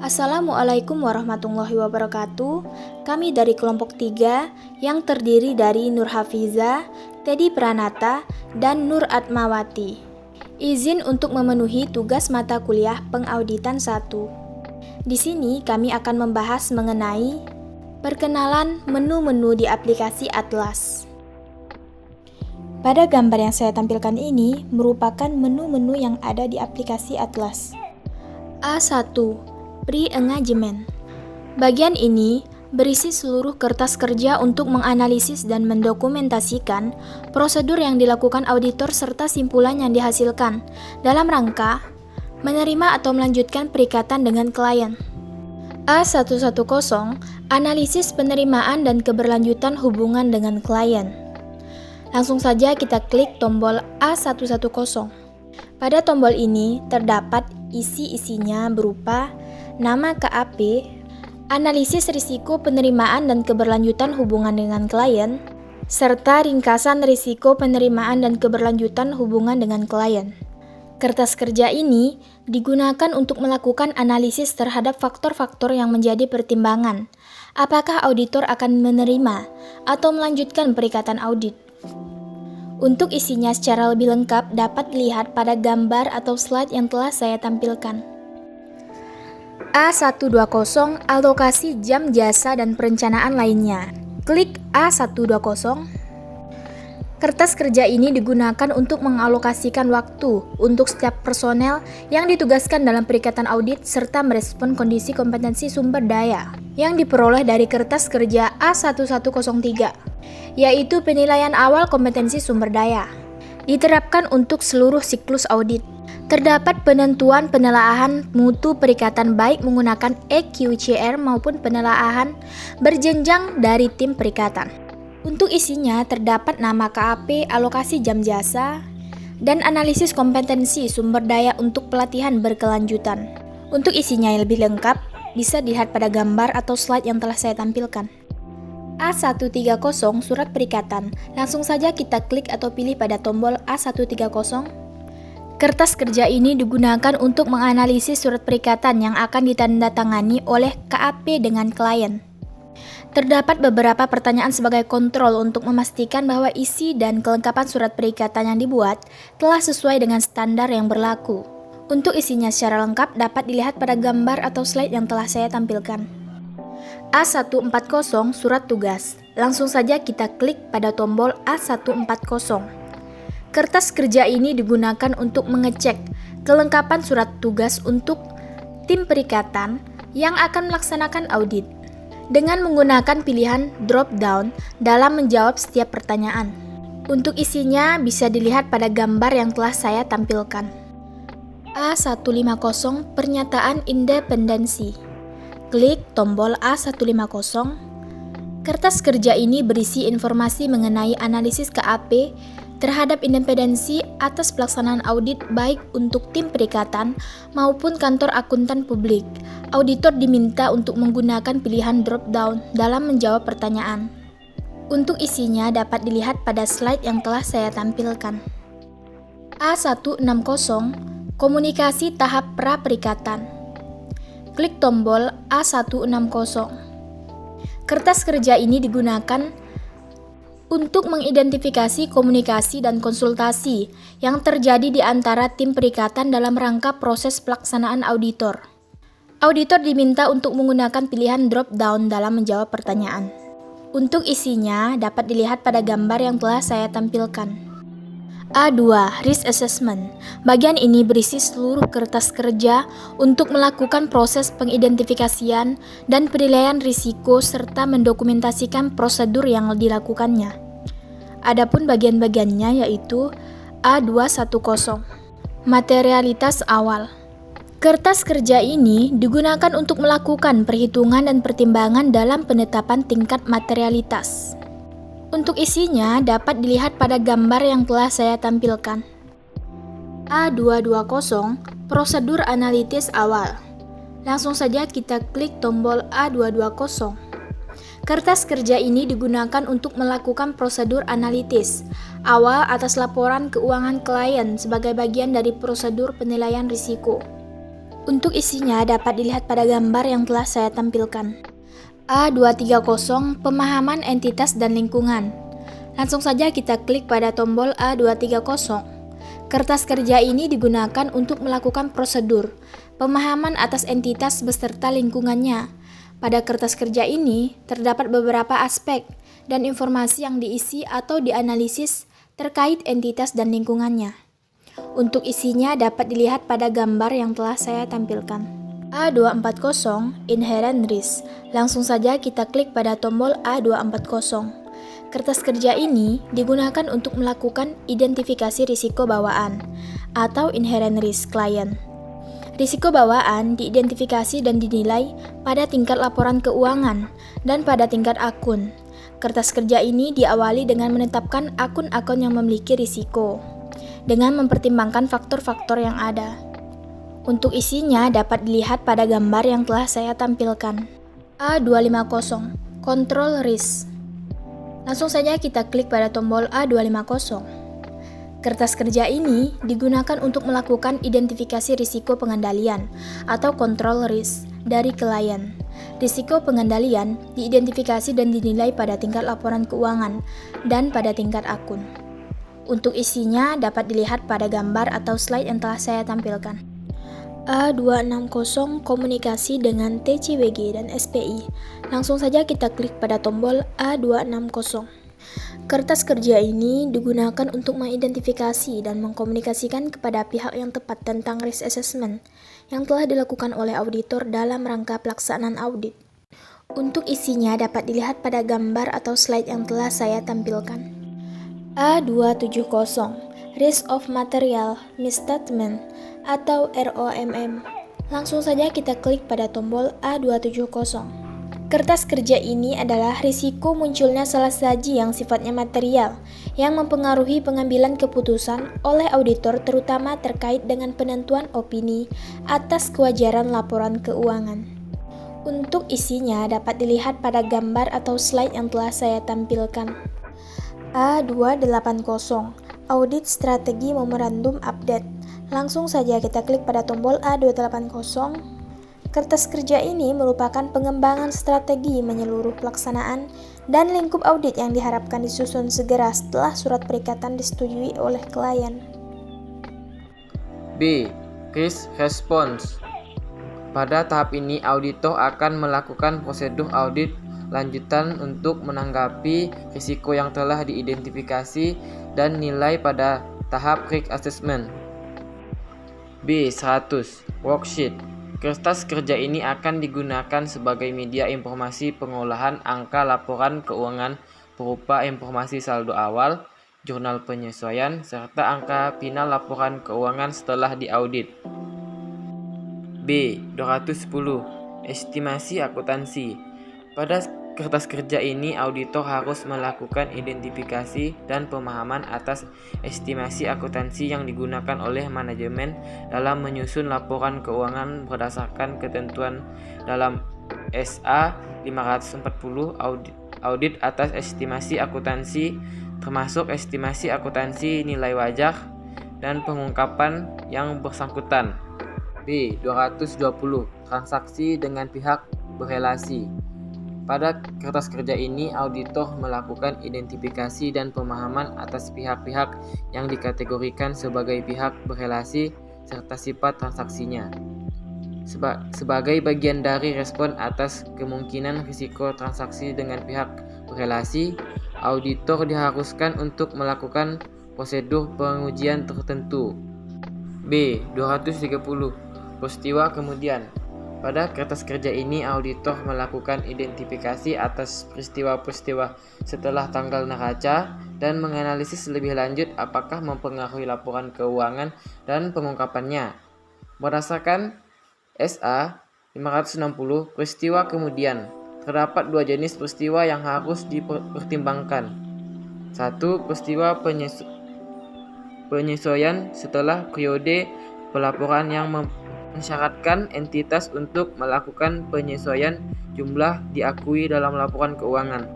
Assalamualaikum warahmatullahi wabarakatuh. Kami dari kelompok 3 yang terdiri dari Nur Hafiza, Teddy Pranata, dan Nur Atmawati. Izin untuk memenuhi tugas mata kuliah pengauditan 1. Di sini kami akan membahas mengenai perkenalan menu-menu di aplikasi Atlas. Pada gambar yang saya tampilkan ini merupakan menu-menu yang ada di aplikasi Atlas. A1. Pre-engagement. Bagian ini berisi seluruh kertas kerja untuk menganalisis dan mendokumentasikan prosedur yang dilakukan auditor serta simpulan yang dihasilkan dalam rangka menerima atau melanjutkan perikatan dengan klien. A110. Analisis penerimaan dan keberlanjutan hubungan dengan klien. Langsung saja kita klik tombol A110. Pada tombol ini terdapat isi-isinya berupa nama KAP, analisis risiko penerimaan dan keberlanjutan hubungan dengan klien, serta ringkasan risiko penerimaan dan keberlanjutan hubungan dengan klien. Kertas kerja ini digunakan untuk melakukan analisis terhadap faktor-faktor yang menjadi pertimbangan, apakah auditor akan menerima atau melanjutkan perikatan audit. Untuk isinya secara lebih lengkap dapat dilihat pada gambar atau slide yang telah saya tampilkan. A120 Alokasi jam jasa dan perencanaan lainnya. Klik A120. Kertas kerja ini digunakan untuk mengalokasikan waktu untuk setiap personel yang ditugaskan dalam perikatan audit serta merespon kondisi kompetensi sumber daya yang diperoleh dari kertas kerja A1103, yaitu penilaian awal kompetensi sumber daya. Diterapkan untuk seluruh siklus audit. Terdapat penentuan penelaahan mutu perikatan baik menggunakan EQCR maupun penelaahan berjenjang dari tim perikatan. Untuk isinya terdapat nama KAP, alokasi jam jasa, dan analisis kompetensi sumber daya untuk pelatihan berkelanjutan. Untuk isinya yang lebih lengkap bisa dilihat pada gambar atau slide yang telah saya tampilkan. A130 Surat perikatan. Langsung saja kita klik atau pilih pada tombol A130. Kertas kerja ini digunakan untuk menganalisis surat perikatan yang akan ditandatangani oleh KAP dengan klien. Terdapat beberapa pertanyaan sebagai kontrol untuk memastikan bahwa isi dan kelengkapan surat perikatan yang dibuat telah sesuai dengan standar yang berlaku. Untuk isinya secara lengkap dapat dilihat pada gambar atau slide yang telah saya tampilkan. A140 Surat tugas. Langsung saja kita klik pada tombol A140. Kertas kerja ini digunakan untuk mengecek kelengkapan surat tugas untuk tim perikatan yang akan melaksanakan audit dengan menggunakan pilihan drop-down dalam menjawab setiap pertanyaan. Untuk isinya bisa dilihat pada gambar yang telah saya tampilkan. A150 Pernyataan independensi. Klik tombol A150. Kertas kerja ini berisi informasi mengenai analisis KAP terhadap independensi atas pelaksanaan audit baik untuk tim perikatan maupun kantor akuntan publik. Auditor diminta untuk menggunakan pilihan drop-down dalam menjawab pertanyaan. Untuk isinya dapat dilihat pada slide yang telah saya tampilkan. A160 Komunikasi tahap pra-perikatan. Klik tombol A160. Kertas kerja ini digunakan untuk mengidentifikasi komunikasi dan konsultasi yang terjadi di antara tim perikatan dalam rangka proses pelaksanaan auditor. Auditor diminta untuk menggunakan pilihan drop-down dalam menjawab pertanyaan. Untuk isinya dapat dilihat pada gambar yang telah saya tampilkan. A2. Risk Assessment. Bagian ini berisi seluruh kertas kerja untuk melakukan proses pengidentifikasian dan penilaian risiko serta mendokumentasikan prosedur yang dilakukannya. Adapun bagian-bagiannya yaitu A210. Materialitas awal. Kertas kerja ini digunakan untuk melakukan perhitungan dan pertimbangan dalam penetapan tingkat materialitas. Untuk isinya dapat dilihat pada gambar yang telah saya tampilkan. A220 Prosedur analitis awal. Langsung saja kita klik tombol A220. Kertas kerja ini digunakan untuk melakukan prosedur analitis awal atas laporan keuangan klien sebagai bagian dari prosedur penilaian risiko. Untuk isinya dapat dilihat pada gambar yang telah saya tampilkan. A230 Pemahaman Entitas dan Lingkungan. Langsung saja kita klik pada tombol A230. Kertas kerja ini digunakan untuk melakukan prosedur pemahaman atas entitas beserta lingkungannya. Pada kertas kerja ini terdapat beberapa aspek dan informasi yang diisi atau dianalisis terkait entitas dan lingkungannya. Untuk isinya dapat dilihat pada gambar yang telah saya tampilkan. A240 Inherent Risk. Langsung saja kita klik pada tombol A240. Kertas kerja ini digunakan untuk melakukan identifikasi risiko bawaan atau inherent risk klien. Risiko bawaan diidentifikasi dan dinilai pada tingkat laporan keuangan dan pada tingkat akun. Kertas kerja ini diawali dengan menetapkan akun-akun yang memiliki risiko dengan mempertimbangkan faktor-faktor yang ada. Untuk isinya dapat dilihat pada gambar yang telah saya tampilkan. A250 Control Risk. Langsung saja kita klik pada tombol A250. Kertas kerja ini digunakan untuk melakukan identifikasi risiko pengendalian atau control risk dari klien. Risiko pengendalian diidentifikasi dan dinilai pada tingkat laporan keuangan dan pada tingkat akun. Untuk isinya dapat dilihat pada gambar atau slide yang telah saya tampilkan. A260 Komunikasi dengan TCWG dan SPI. Langsung saja kita klik pada tombol A260. Kertas kerja ini digunakan untuk mengidentifikasi dan mengkomunikasikan kepada pihak yang tepat tentang risk assessment yang telah dilakukan oleh auditor dalam rangka pelaksanaan audit. Untuk isinya dapat dilihat pada gambar atau slide yang telah saya tampilkan. A270 Risk of Material Misstatement atau ROMM. Langsung saja kita klik pada tombol A270. Kertas kerja ini adalah risiko munculnya salah saji yang sifatnya material yang mempengaruhi pengambilan keputusan oleh auditor terutama terkait dengan penentuan opini atas kewajaran laporan keuangan. Untuk isinya dapat dilihat pada gambar atau slide yang telah saya tampilkan. A280 Audit Strategi Memorandum Update. Langsung saja kita klik pada tombol A280. Kertas kerja ini merupakan pengembangan strategi menyeluruh pelaksanaan dan lingkup audit yang diharapkan disusun segera setelah surat perikatan disetujui oleh klien. B. Risk Response. Pada tahap ini, auditor akan melakukan prosedur audit lanjutan untuk menanggapi risiko yang telah diidentifikasi dan nilai pada tahap risk assessment. B100 Worksheet. Kertas kerja ini akan digunakan sebagai media informasi pengolahan angka laporan keuangan berupa informasi saldo awal, jurnal penyesuaian, serta angka final laporan keuangan setelah diaudit. B210 Estimasi akuntansi. Pada kertas kerja ini, auditor harus melakukan identifikasi dan pemahaman atas estimasi akuntansi yang digunakan oleh manajemen dalam menyusun laporan keuangan berdasarkan ketentuan dalam SA 540 audit atas estimasi akuntansi, termasuk estimasi akuntansi nilai wajar dan pengungkapan yang bersangkutan. B220 Transaksi dengan pihak berelasi. Pada kertas kerja ini, auditor melakukan identifikasi dan pemahaman atas pihak-pihak yang dikategorikan sebagai pihak berelasi serta sifat transaksinya. Sebagai bagian dari respon atas kemungkinan risiko transaksi dengan pihak berelasi, auditor diharuskan untuk melakukan prosedur pengujian tertentu. B230 Peristiwa kemudian. Pada kertas kerja ini, auditor melakukan identifikasi atas peristiwa-peristiwa setelah tanggal neraca dan menganalisis lebih lanjut apakah mempengaruhi laporan keuangan dan pengungkapannya. Berdasarkan SA 560 peristiwa kemudian, terdapat dua jenis peristiwa yang harus dipertimbangkan. 1. Peristiwa penyesuaian setelah periode pelaporan yang mensyaratkan entitas untuk melakukan penyesuaian jumlah diakui dalam laporan keuangan.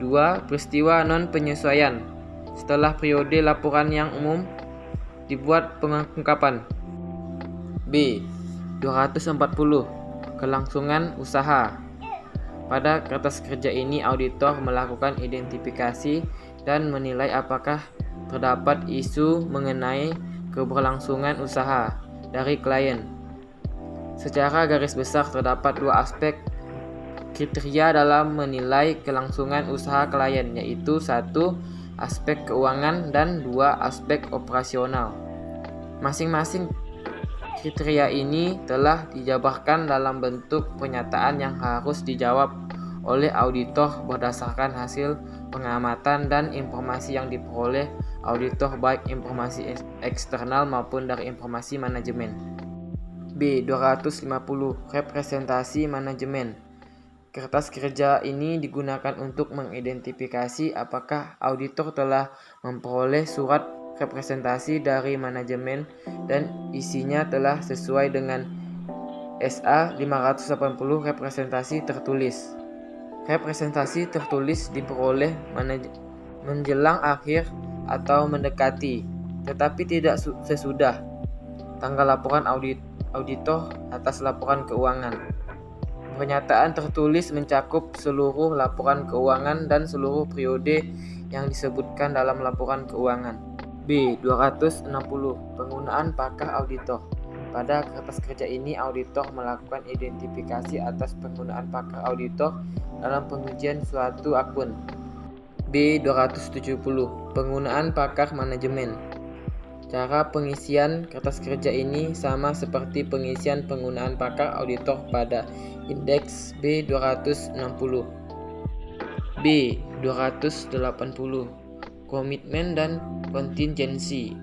2. Peristiwa non-penyesuaian setelah periode laporan yang umum dibuat pengungkapan. B. 240. Kelangsungan usaha. Pada kertas kerja ini, auditor melakukan identifikasi dan menilai apakah terdapat isu mengenai keberlangsungan usaha dari klien. Secara garis besar terdapat dua aspek kriteria dalam menilai kelangsungan usaha klien, yaitu 1. Aspek keuangan dan 2. Aspek operasional. Masing-masing kriteria ini telah dijabarkan dalam bentuk pernyataan yang harus dijawab oleh auditor berdasarkan hasil pengamatan dan informasi yang diperoleh auditor, baik informasi eksternal maupun dari informasi manajemen. B. 250. Representasi manajemen. Kertas kerja ini digunakan untuk mengidentifikasi apakah auditor telah memperoleh surat representasi dari manajemen dan isinya telah sesuai dengan SA 580 representasi tertulis. Representasi tertulis diperoleh menjelang akhir atau mendekati, tetapi tidak sesudah tanggal laporan auditor atas laporan keuangan. Pernyataan tertulis mencakup seluruh laporan keuangan dan seluruh periode yang disebutkan dalam laporan keuangan. B. 260. Penggunaan pakar auditor. Pada kertas kerja ini, auditor melakukan identifikasi atas penggunaan pakar auditor dalam pengujian suatu akun. B. 270. Penggunaan pakar manajemen. Cara pengisian kertas kerja ini sama seperti pengisian penggunaan pakar auditor pada indeks B 260. B 280. Komitmen dan kontingensi.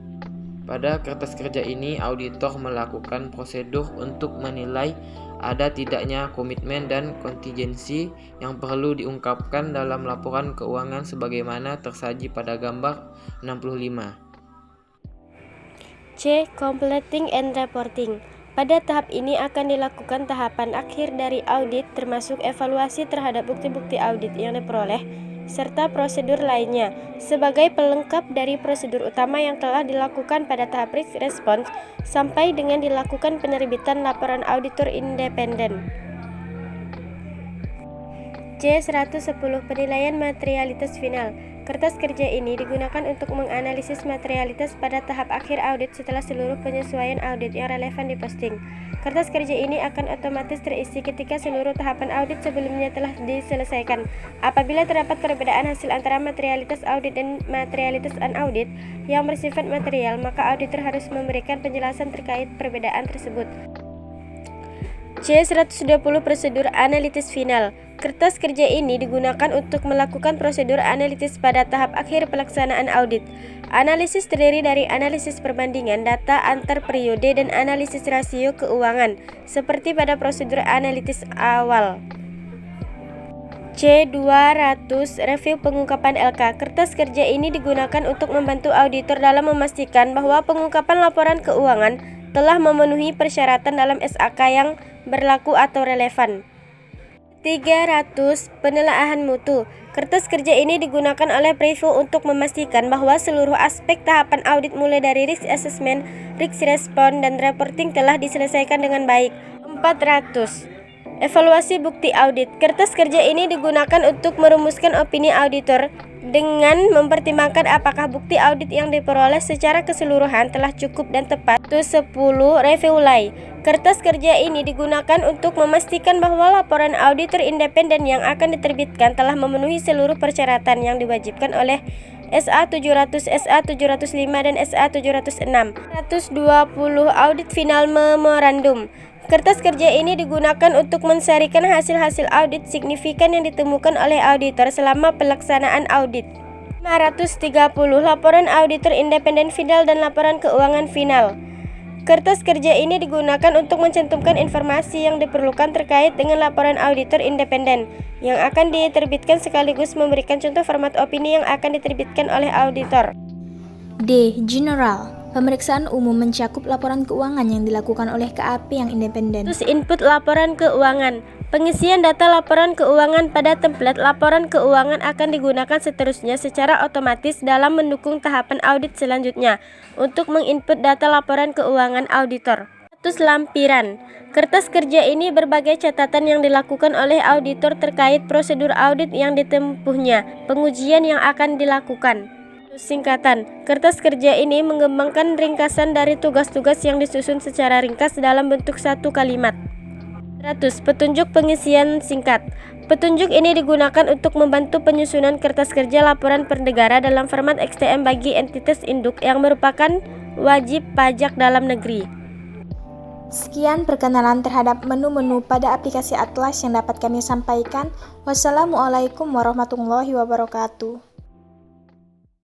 Pada kertas kerja ini, auditor melakukan prosedur untuk menilai ada tidaknya komitmen dan kontingensi yang perlu diungkapkan dalam laporan keuangan sebagaimana tersaji pada gambar 65. C. Completing and reporting. Pada tahap ini akan dilakukan tahapan akhir dari audit, termasuk evaluasi terhadap bukti-bukti audit yang diperoleh serta prosedur lainnya sebagai pelengkap dari prosedur utama yang telah dilakukan pada tahap risk response sampai dengan dilakukan penerbitan laporan auditor independen. C. 110. Penilaian materialitas final. Kertas kerja ini digunakan untuk menganalisis materialitas pada tahap akhir audit setelah seluruh penyesuaian audit yang relevan diposting. Kertas kerja ini akan otomatis terisi ketika seluruh tahapan audit sebelumnya telah diselesaikan. Apabila terdapat perbedaan hasil antara materialitas audit dan materialitas unaudit yang bersifat material, maka auditor harus memberikan penjelasan terkait perbedaan tersebut. C. 120. Prosedur analitis final. Kertas kerja ini digunakan untuk melakukan prosedur analitis pada tahap akhir pelaksanaan audit. Analisis terdiri dari analisis perbandingan data antar periode dan analisis rasio keuangan, seperti pada prosedur analitis awal. C. 200. Review pengungkapan LK. Kertas kerja ini digunakan untuk membantu auditor dalam memastikan bahwa pengungkapan laporan keuangan telah memenuhi persyaratan dalam SAK yang berlaku atau relevan. 300. Penelaahan mutu. Kertas kerja ini digunakan oleh Prevo untuk memastikan bahwa seluruh aspek tahapan audit mulai dari risk assessment, risk response, dan reporting telah diselesaikan dengan baik. 400. Evaluasi bukti audit. Kertas kerja ini digunakan untuk merumuskan opini auditor dengan mempertimbangkan apakah bukti audit yang diperoleh secara keseluruhan telah cukup dan tepat. 10. Review lay. Kertas kerja ini digunakan untuk memastikan bahwa laporan auditor independen yang akan diterbitkan telah memenuhi seluruh persyaratan yang diwajibkan oleh SA 700, SA 705, dan SA 706. 120. Audit final memorandum. Kertas kerja ini digunakan untuk mensarikan hasil-hasil audit signifikan yang ditemukan oleh auditor selama pelaksanaan audit. 530. Laporan auditor independen final dan laporan keuangan final. Kertas kerja ini digunakan untuk mencantumkan informasi yang diperlukan terkait dengan laporan auditor independen yang akan diterbitkan sekaligus memberikan contoh format opini yang akan diterbitkan oleh auditor. D. General. Pemeriksaan umum mencakup laporan keuangan yang dilakukan oleh KAP yang independen. Terus input laporan keuangan. Pengisian data laporan keuangan pada template laporan keuangan akan digunakan seterusnya secara otomatis dalam mendukung tahapan audit selanjutnya untuk menginput data laporan keuangan auditor. Status lampiran. Kertas kerja ini berbagai catatan yang dilakukan oleh auditor terkait prosedur audit yang ditempuhnya, pengujian yang akan dilakukan. Singkatan. Kertas kerja ini mengembangkan ringkasan dari tugas-tugas yang disusun secara ringkas dalam bentuk satu kalimat. 100. Petunjuk pengisian singkat. Petunjuk ini digunakan untuk membantu penyusunan kertas kerja laporan per negara dalam format XTM bagi entitas induk yang merupakan wajib pajak dalam negeri. Sekian perkenalan terhadap menu-menu pada aplikasi Atlas yang dapat kami sampaikan. Wassalamualaikum warahmatullahi wabarakatuh.